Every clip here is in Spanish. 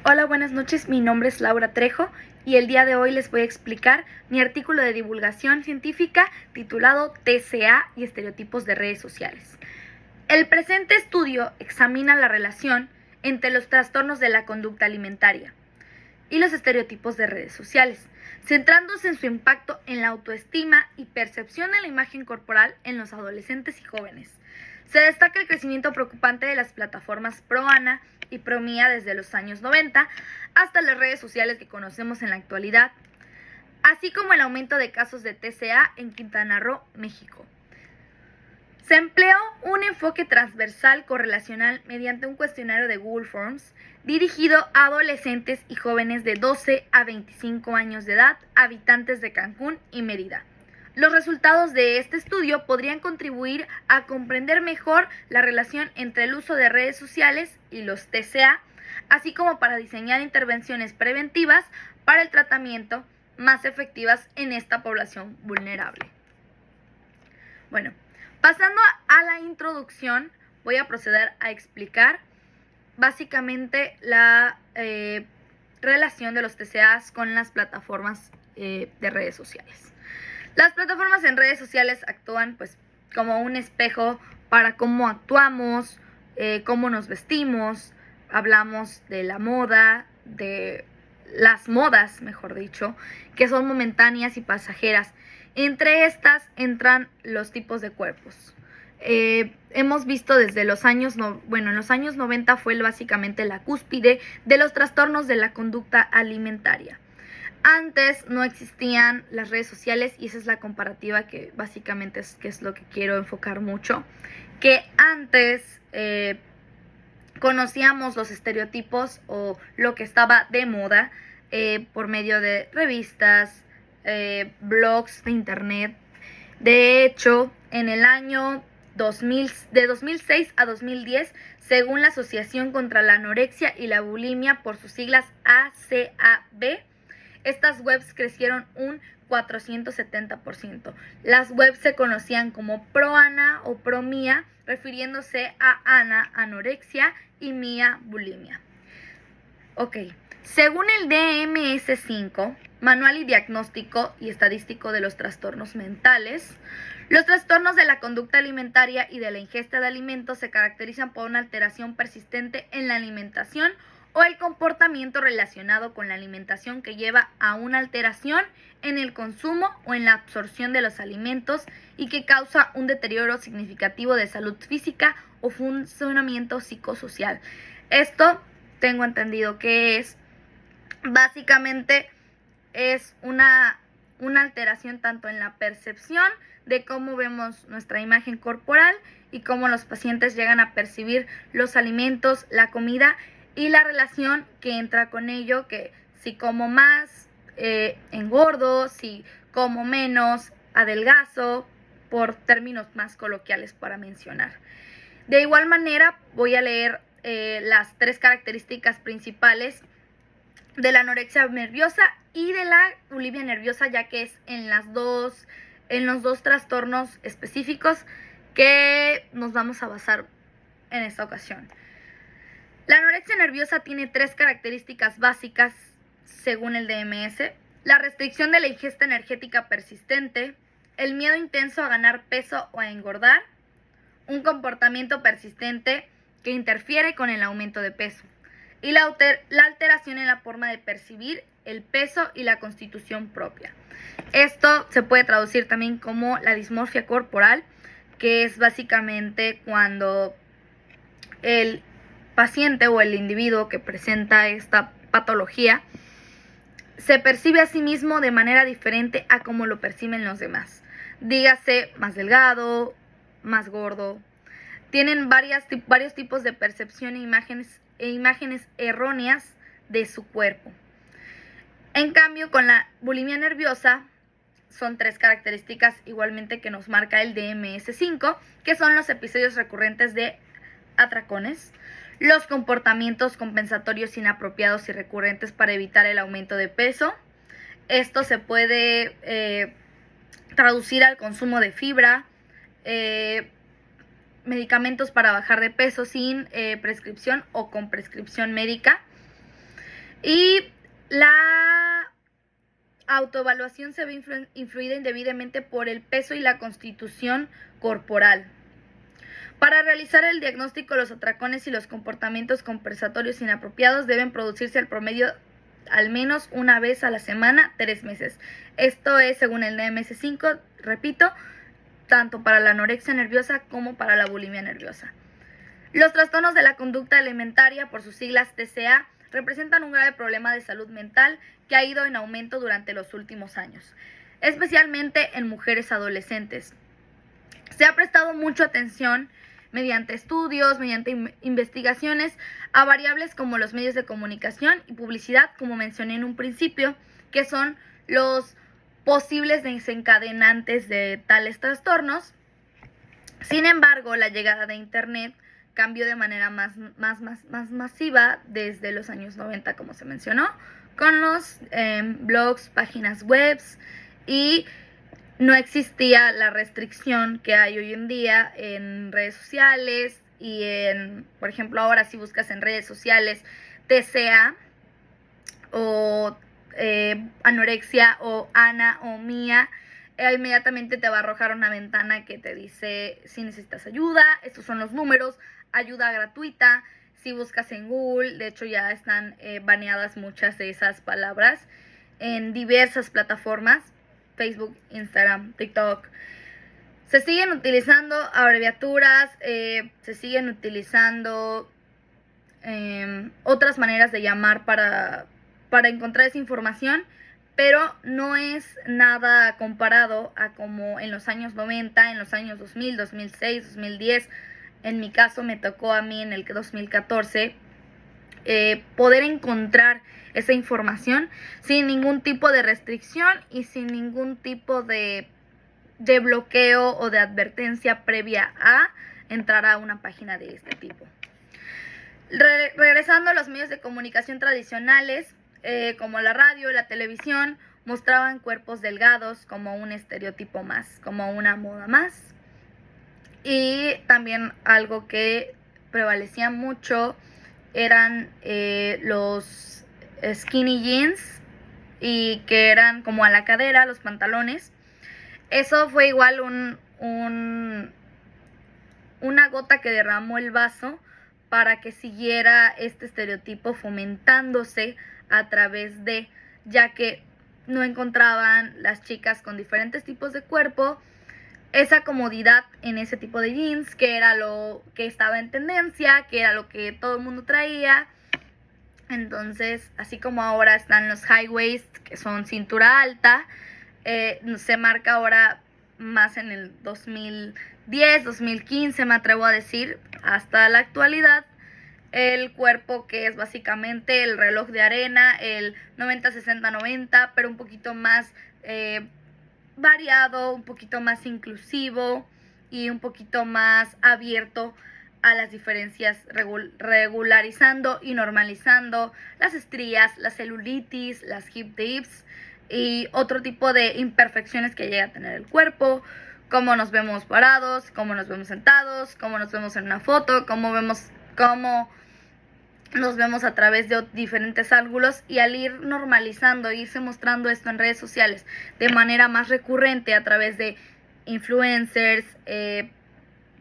Hola, buenas noches, mi nombre es Laura Trejo y el día de hoy les voy a explicar mi artículo de divulgación científica titulado TCA y estereotipos de redes sociales. El presente estudio examina la relación entre los trastornos de la conducta alimentaria y los estereotipos de redes sociales, centrándose en su impacto en la autoestima y percepción de la imagen corporal en los adolescentes y jóvenes. Se destaca el crecimiento preocupante de las plataformas pro-Ana y pro-Mía desde los años 90 hasta las redes sociales que conocemos en la actualidad, así como el aumento de casos de TCA en Quintana Roo, México. Se empleó un enfoque transversal correlacional mediante un cuestionario de Google Forms dirigido a adolescentes y jóvenes de 12 a 25 años de edad, habitantes de Cancún y Mérida. Los resultados de este estudio podrían contribuir a comprender mejor la relación entre el uso de redes sociales y los TCA, así como para diseñar intervenciones preventivas para el tratamiento más efectivas en esta población vulnerable. Bueno, pasando a la introducción, voy a proceder a explicar básicamente la relación de los TCAs con las plataformas de redes sociales. Las plataformas en redes sociales actúan pues como un espejo para cómo actuamos, cómo nos vestimos, hablamos de la moda, de las modas, mejor dicho, que son momentáneas y pasajeras. Entre estas entran los tipos de cuerpos. Hemos visto desde los años, en los años 90 fue básicamente la cúspide de los trastornos de la conducta alimentaria. Antes no existían las redes sociales y esa es la comparativa que básicamente es lo que quiero enfocar mucho. Que antes conocíamos los estereotipos o lo que estaba de moda por medio de revistas, blogs de internet. De hecho, en el año de 2006 a 2010, según la Asociación contra la Anorexia y la Bulimia, por sus siglas ACAB, estas webs crecieron un 470%. Las webs se conocían como pro-Ana o pro-Mía, refiriéndose a Ana, anorexia, y Mía, bulimia. Ok, según el DMS-5, Manual y Diagnóstico y Estadístico de los Trastornos Mentales, los trastornos de la conducta alimentaria y de la ingesta de alimentos se caracterizan por una alteración persistente en la alimentación o el comportamiento relacionado con la alimentación que lleva a una alteración en el consumo o en la absorción de los alimentos y que causa un deterioro significativo de salud física o funcionamiento psicosocial. Esto tengo entendido que es básicamente una alteración tanto en la percepción de cómo vemos nuestra imagen corporal y cómo los pacientes llegan a percibir los alimentos, la comida y la relación que entra con ello, que si como más, engordo, si como menos, adelgazo, por términos más coloquiales para mencionar. De igual manera, voy a leer las 3 características principales de la anorexia nerviosa y de la bulimia nerviosa, ya que es en los dos trastornos específicos que nos vamos a basar en esta ocasión. La anorexia nerviosa tiene 3 características básicas según el DMS: la restricción de la ingesta energética persistente, el miedo intenso a ganar peso o a engordar, un comportamiento persistente que interfiere con el aumento de peso y la alteración en la forma de percibir el peso y la constitución propia. Esto se puede traducir también como la dismorfia corporal, que es básicamente cuando el paciente o el individuo que presenta esta patología se percibe a sí mismo de manera diferente a como lo perciben los demás. Dígase más delgado, más gordo. Tienen varios tipos de percepción e imágenes erróneas de su cuerpo. En cambio, con la bulimia nerviosa son 3 características igualmente que nos marca el DMS-5, que son los episodios recurrentes de atracones, los comportamientos compensatorios inapropiados y recurrentes para evitar el aumento de peso. Esto se puede traducir al consumo de fibra, medicamentos para bajar de peso sin prescripción o con prescripción médica. Y la autoevaluación se ve influida indebidamente por el peso y la constitución corporal. Para realizar el diagnóstico, los atracones y los comportamientos compensatorios inapropiados deben producirse al promedio al menos una vez a la semana, 3 meses. Esto es según el DMS-5, repito, tanto para la anorexia nerviosa como para la bulimia nerviosa. Los trastornos de la conducta alimentaria, por sus siglas TCA, representan un grave problema de salud mental que ha ido en aumento durante los últimos años, especialmente en mujeres adolescentes. Se ha prestado mucha atención mediante estudios, mediante investigaciones, a variables como los medios de comunicación y publicidad, como mencioné en un principio, que son los posibles desencadenantes de tales trastornos. Sin embargo, la llegada de Internet cambió de manera más masiva desde los años 90, como se mencionó, con los blogs, páginas web, y no existía la restricción que hay hoy en día en redes sociales y por ejemplo, ahora si buscas en redes sociales TCA o anorexia o Ana o Mía, inmediatamente te va a arrojar una ventana que te dice si necesitas ayuda, estos son los números, ayuda gratuita. Si buscas en Google, de hecho ya están baneadas muchas de esas palabras en diversas plataformas, Facebook, Instagram, TikTok. Se siguen utilizando abreviaturas, se siguen utilizando otras maneras de llamar para encontrar esa información, pero no es nada comparado a como en los años 90, en los años 2000, 2006, 2010. En mi caso me tocó a mí en el 2014 poder encontrar esa información sin ningún tipo de restricción y sin ningún tipo de bloqueo o de advertencia previa a entrar a una página de este tipo. Regresando a los medios de comunicación tradicionales, como la radio y la televisión, mostraban cuerpos delgados como un estereotipo más, como una moda más. Y también algo que prevalecía mucho eran los skinny jeans, y que eran como a la cadera, los pantalones. Eso fue igual una gota que derramó el vaso para que siguiera este estereotipo fomentándose a través de, ya que no encontraban las chicas con diferentes tipos de cuerpo esa comodidad en ese tipo de jeans, que era lo que estaba en tendencia, que era lo que todo el mundo traía. Entonces, así como ahora están los high waist, que son cintura alta, se marca ahora más en el 2010, 2015, me atrevo a decir, hasta la actualidad, el cuerpo que es básicamente el reloj de arena, el 90-60-90, pero un poquito más variado, un poquito más inclusivo y un poquito más abierto a las diferencias, regularizando y normalizando las estrías, la celulitis, las hip dips y otro tipo de imperfecciones que llega a tener el cuerpo, cómo nos vemos parados, cómo nos vemos sentados, cómo nos vemos en una foto, cómo nos vemos a través de diferentes ángulos, y al ir normalizando, irse mostrando esto en redes sociales de manera más recurrente a través de influencers,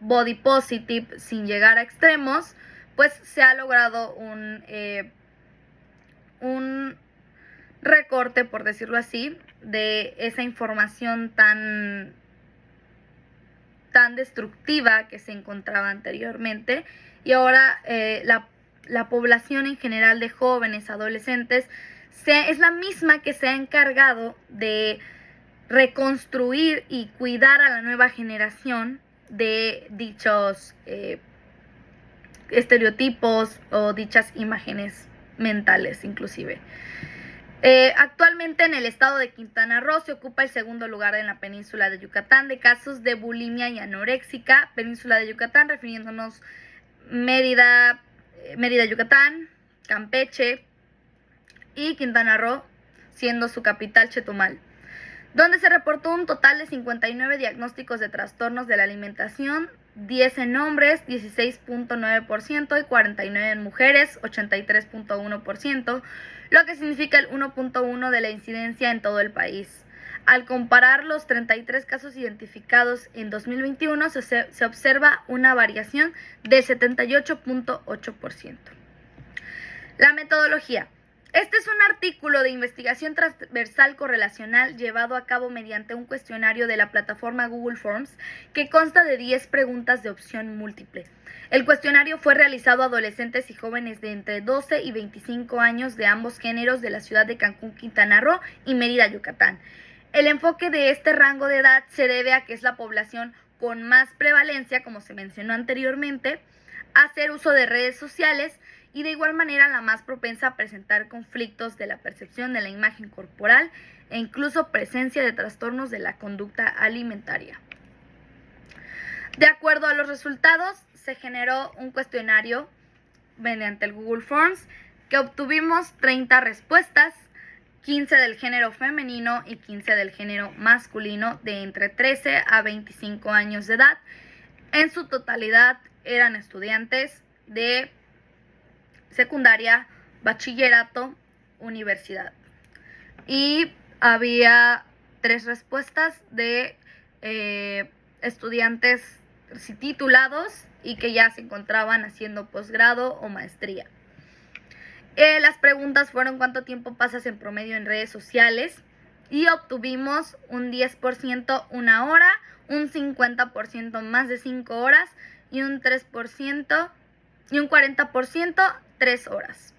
body positive, sin llegar a extremos, pues se ha logrado un recorte, por decirlo así, de esa información tan destructiva que se encontraba anteriormente. Y ahora la población en general de jóvenes, adolescentes, es la misma que se ha encargado de reconstruir y cuidar a la nueva generación de dichos estereotipos o dichas imágenes mentales inclusive. Actualmente en el estado de Quintana Roo se ocupa el segundo lugar en la península de Yucatán de casos de bulimia y anoréxica. Península de Yucatán, refiriéndonos Mérida, Yucatán, Campeche y Quintana Roo, siendo su capital Chetumal, donde se reportó un total de 59 diagnósticos de trastornos de la alimentación 10 en hombres, 16.9%, y 49 en mujeres, 83.1%, lo que significa el 1.1 de la incidencia en todo el país. Al comparar los 33 casos identificados en 2021, se observa una variación de 78.8%. La metodología. Este es un artículo de investigación transversal correlacional llevado a cabo mediante un cuestionario de la plataforma Google Forms que consta de 10 preguntas de opción múltiple. El cuestionario fue realizado a adolescentes y jóvenes de entre 12 y 25 años de ambos géneros de la ciudad de Cancún, Quintana Roo y Mérida, Yucatán. El enfoque de este rango de edad se debe a que es la población con más prevalencia, como se mencionó anteriormente, a hacer uso de redes sociales y de igual manera la más propensa a presentar conflictos de la percepción de la imagen corporal e incluso presencia de trastornos de la conducta alimentaria. De acuerdo a los resultados, se generó un cuestionario mediante el Google Forms que obtuvimos 30 respuestas, 15 del género femenino y 15 del género masculino de entre 13 a 25 años de edad. En su totalidad eran estudiantes de secundaria, bachillerato, universidad. Y había 3 respuestas de estudiantes titulados y que ya se encontraban haciendo posgrado o maestría. Las preguntas fueron: ¿cuánto tiempo pasas en promedio en redes sociales? Y obtuvimos un 10% 1 hora, un 50% más de 5 horas y un 3% y un 40% 3 horas.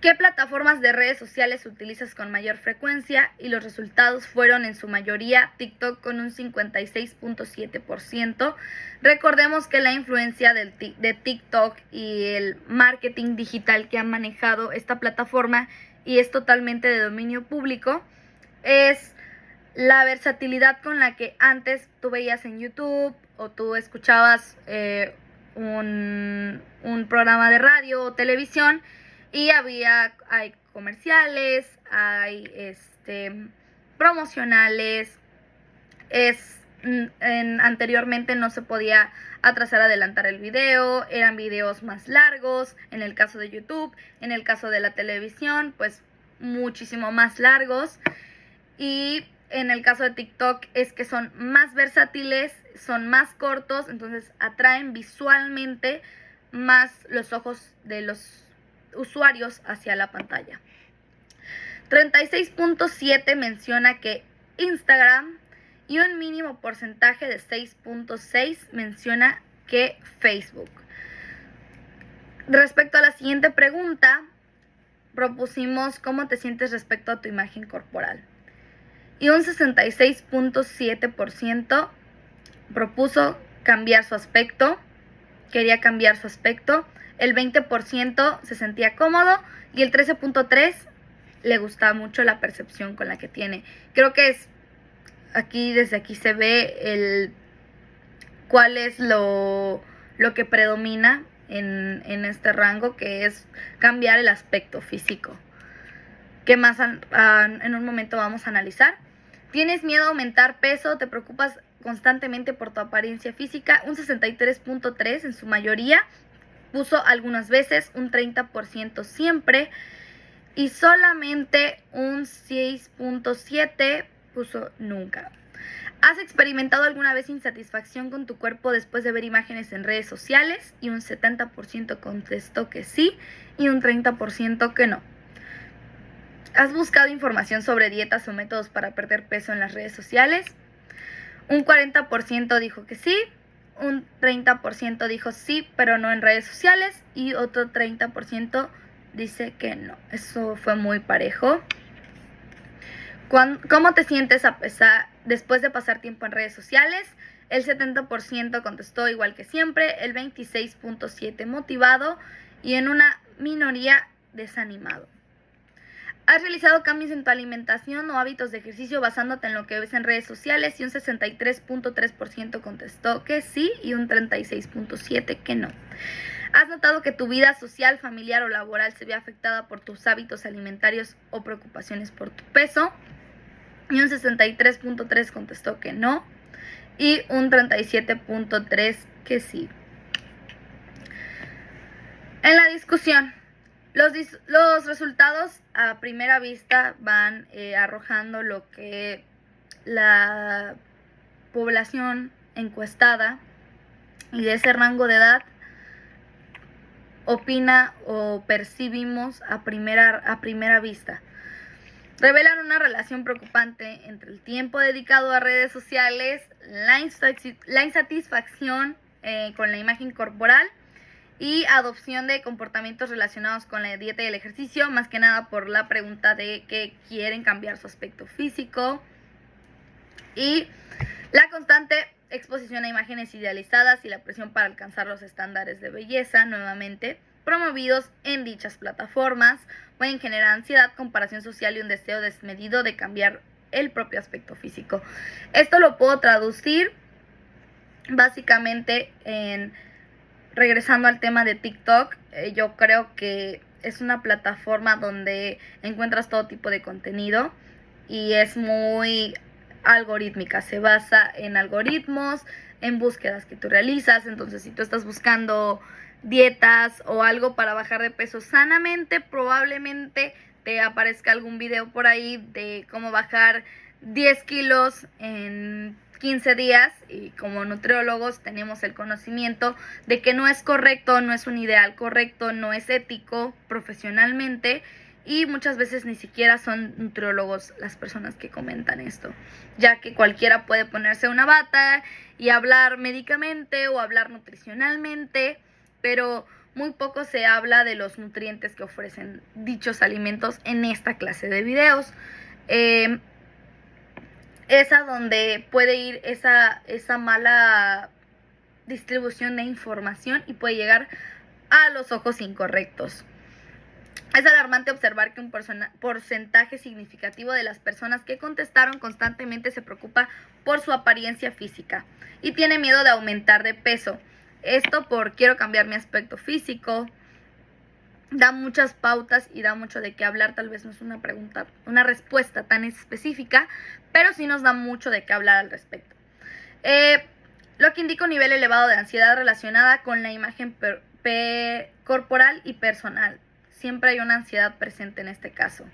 ¿Qué plataformas de redes sociales utilizas con mayor frecuencia? Y los resultados fueron en su mayoría TikTok con un 56.7%. Recordemos que la influencia de TikTok y el marketing digital que ha manejado esta plataforma y es totalmente de dominio público es la versatilidad con la que antes tú veías en YouTube o tú escuchabas un programa de radio o televisión y hay comerciales, hay promocionales. Anteriormente no se podía atrasar, adelantar el video, eran videos más largos en el caso de YouTube, en el caso de la televisión pues muchísimo más largos, y en el caso de TikTok es que son más versátiles, son más cortos, entonces atraen visualmente más los ojos de los usuarios hacia la pantalla. 36.7 menciona que Instagram y un mínimo porcentaje de 6.6 menciona que Facebook. Respecto a la siguiente pregunta, propusimos cómo te sientes respecto a tu imagen corporal. Y un 66.7% propuso cambiar su aspecto, quería cambiar su aspecto. El 20% se sentía cómodo y el 13.3% le gustaba mucho la percepción con la que tiene. Creo que desde aquí se ve cuál es lo que predomina en este rango, que es cambiar el aspecto físico. ¿Qué más en un momento vamos a analizar? ¿Tienes miedo a aumentar peso? ¿Te preocupas constantemente por tu apariencia física? Un 63.3% en su mayoría puso algunas veces, un 30% siempre, y solamente un 6.7% puso nunca. ¿Has experimentado alguna vez insatisfacción con tu cuerpo después de ver imágenes en redes sociales? Y un 70% contestó que sí y un 30% que no. ¿Has buscado información sobre dietas o métodos para perder peso en las redes sociales? Un 40% dijo que sí, un 30% dijo sí, pero no en redes sociales, y otro 30% dice que no. Eso fue muy parejo. ¿Cómo te sientes después de pasar tiempo en redes sociales? El 70% contestó igual que siempre, el 26.7% motivado y en una minoría desanimado. ¿Has realizado cambios en tu alimentación o hábitos de ejercicio basándote en lo que ves en redes sociales? Y un 63.3% contestó que sí y un 36.7% que no. ¿Has notado que tu vida social, familiar o laboral se ve afectada por tus hábitos alimentarios o preocupaciones por tu peso? Y un 63.3% contestó que no. y un 37.3% que sí. En la discusión, los resultados a primera vista van arrojando lo que la población encuestada y de ese rango de edad opina o percibimos a primera vista. Revelan una relación preocupante entre el tiempo dedicado a redes sociales, la insatisfacción con la imagen corporal y adopción de comportamientos relacionados con la dieta y el ejercicio, más que nada por la pregunta de que quieren cambiar su aspecto físico, y la constante exposición a imágenes idealizadas y la presión para alcanzar los estándares de belleza, nuevamente promovidos en dichas plataformas, pueden generar ansiedad, comparación social y un deseo desmedido de cambiar el propio aspecto físico. Esto lo puedo traducir básicamente en, regresando al tema de TikTok, yo creo que es una plataforma donde encuentras todo tipo de contenido y es muy algorítmica, se basa en algoritmos, en búsquedas que tú realizas. Entonces, si tú estás buscando dietas o algo para bajar de peso sanamente, probablemente te aparezca algún video por ahí de cómo bajar 10 kilos en 15 días, y como nutriólogos tenemos el conocimiento de que no es correcto, no es un ideal correcto, no es ético profesionalmente, y muchas veces ni siquiera son nutriólogos las personas que comentan esto, ya que cualquiera puede ponerse una bata y hablar médicamente o hablar nutricionalmente, pero muy poco se habla de los nutrientes que ofrecen dichos alimentos en esta clase de videos. Es a donde puede ir esa mala distribución de información y puede llegar a los ojos incorrectos. Es alarmante observar que un porcentaje significativo de las personas que contestaron constantemente se preocupa por su apariencia física y tiene miedo de aumentar de peso. Esto por quiero cambiar mi aspecto físico. Da muchas pautas y da mucho de qué hablar. Tal vez no es una respuesta tan específica, pero sí nos da mucho de qué hablar al respecto. Lo que indica un nivel elevado de ansiedad relacionada con la imagen corporal y personal. Siempre hay una ansiedad presente en este caso.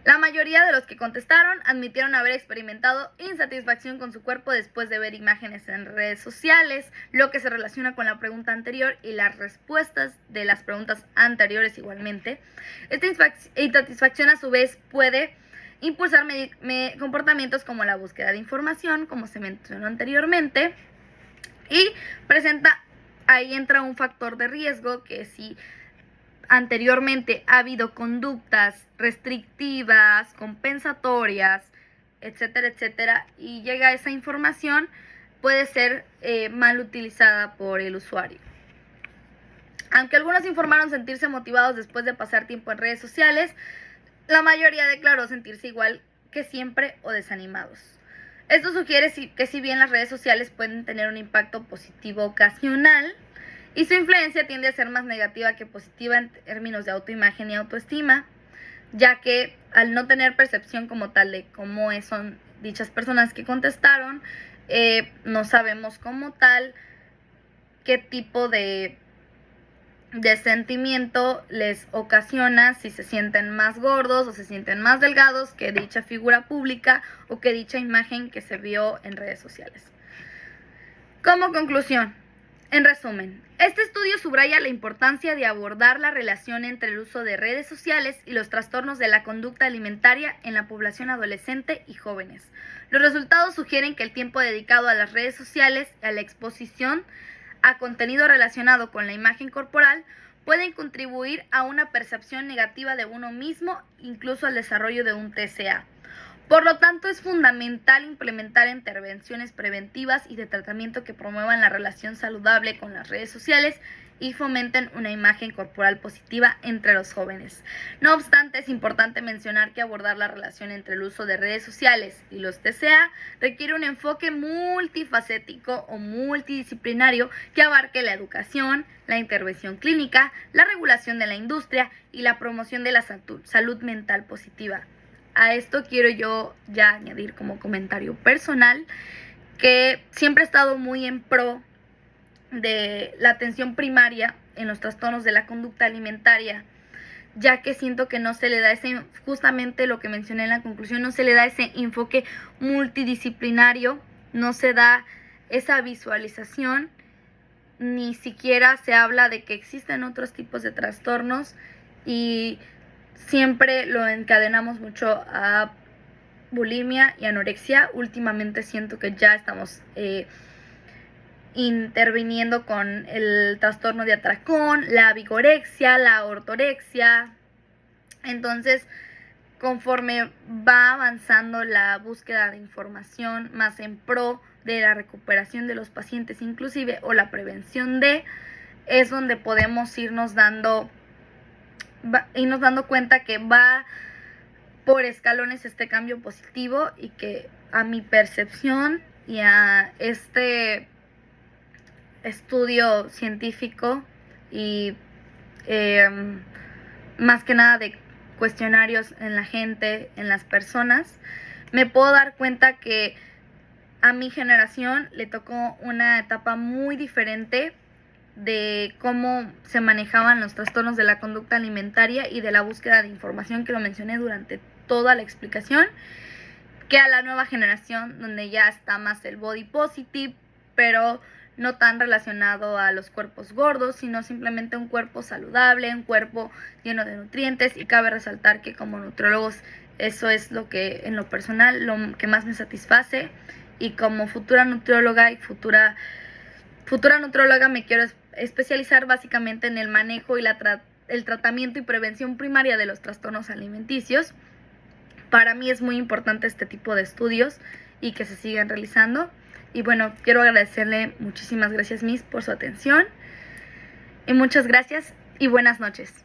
La mayoría de los que contestaron admitieron haber experimentado insatisfacción con su cuerpo después de ver imágenes en redes sociales, lo que se relaciona con la pregunta anterior y las respuestas de las preguntas anteriores igualmente. Esta insatisfacción a su vez puede impulsar comportamientos como la búsqueda de información, como se mencionó anteriormente, y ahí entra un factor de riesgo que si anteriormente ha habido conductas restrictivas, compensatorias, etcétera, etcétera, y llega esa información, puede ser mal utilizada por el usuario. Aunque algunos informaron sentirse motivados después de pasar tiempo en redes sociales, la mayoría declaró sentirse igual que siempre o desanimados. Esto sugiere que si bien las redes sociales pueden tener un impacto positivo ocasional, y su influencia tiende a ser más negativa que positiva en términos de autoimagen y autoestima, ya que al no tener percepción como tal de cómo son dichas personas que contestaron, no sabemos como tal qué tipo de sentimiento les ocasiona, si se sienten más gordos o se sienten más delgados que dicha figura pública o que dicha imagen que se vio en redes sociales. Como conclusión, en resumen, este estudio subraya la importancia de abordar la relación entre el uso de redes sociales y los trastornos de la conducta alimentaria en la población adolescente y jóvenes. Los resultados sugieren que el tiempo dedicado a las redes sociales y a la exposición a contenido relacionado con la imagen corporal pueden contribuir a una percepción negativa de uno mismo, incluso al desarrollo de un TCA. Por lo tanto, es fundamental implementar intervenciones preventivas y de tratamiento que promuevan la relación saludable con las redes sociales y fomenten una imagen corporal positiva entre los jóvenes. No obstante, es importante mencionar que abordar la relación entre el uso de redes sociales y los TCA requiere un enfoque multifacético o multidisciplinario que abarque la educación, la intervención clínica, la regulación de la industria y la promoción de la salud mental positiva. A esto quiero yo ya añadir como comentario personal que siempre he estado muy en pro de la atención primaria en los trastornos de la conducta alimentaria, ya que siento que no se le da ese, justamente lo que mencioné en la conclusión, no se le da ese enfoque multidisciplinario, no se da esa visualización, ni siquiera se habla de que existen otros tipos de trastornos y siempre lo encadenamos mucho a bulimia y anorexia. Últimamente siento que ya estamos interviniendo con el trastorno de atracón, la vigorexia, la ortorexia. Entonces, conforme va avanzando la búsqueda de información más en pro de la recuperación de los pacientes inclusive o la prevención de, es donde podemos irnos dando cuenta que va por escalones este cambio positivo y que a mi percepción y a este estudio científico y más que nada de cuestionarios en la gente, en las personas, me puedo dar cuenta que a mi generación le tocó una etapa muy diferente de cómo se manejaban los trastornos de la conducta alimentaria y de la búsqueda de información, que lo mencioné durante toda la explicación, que a la nueva generación, donde ya está más el body positive, pero no tan relacionado a los cuerpos gordos, sino simplemente un cuerpo saludable, un cuerpo lleno de nutrientes. Y cabe resaltar que como nutriólogos eso es lo que en lo personal lo que más me satisface, y como futura nutrióloga y futura nutrióloga me quiero especializar básicamente en el manejo y el tratamiento y prevención primaria de los trastornos alimenticios. Para mí es muy importante este tipo de estudios y que se sigan realizando. Y bueno, quiero agradecerle muchísimas gracias, Miss, por su atención. Y muchas gracias y buenas noches.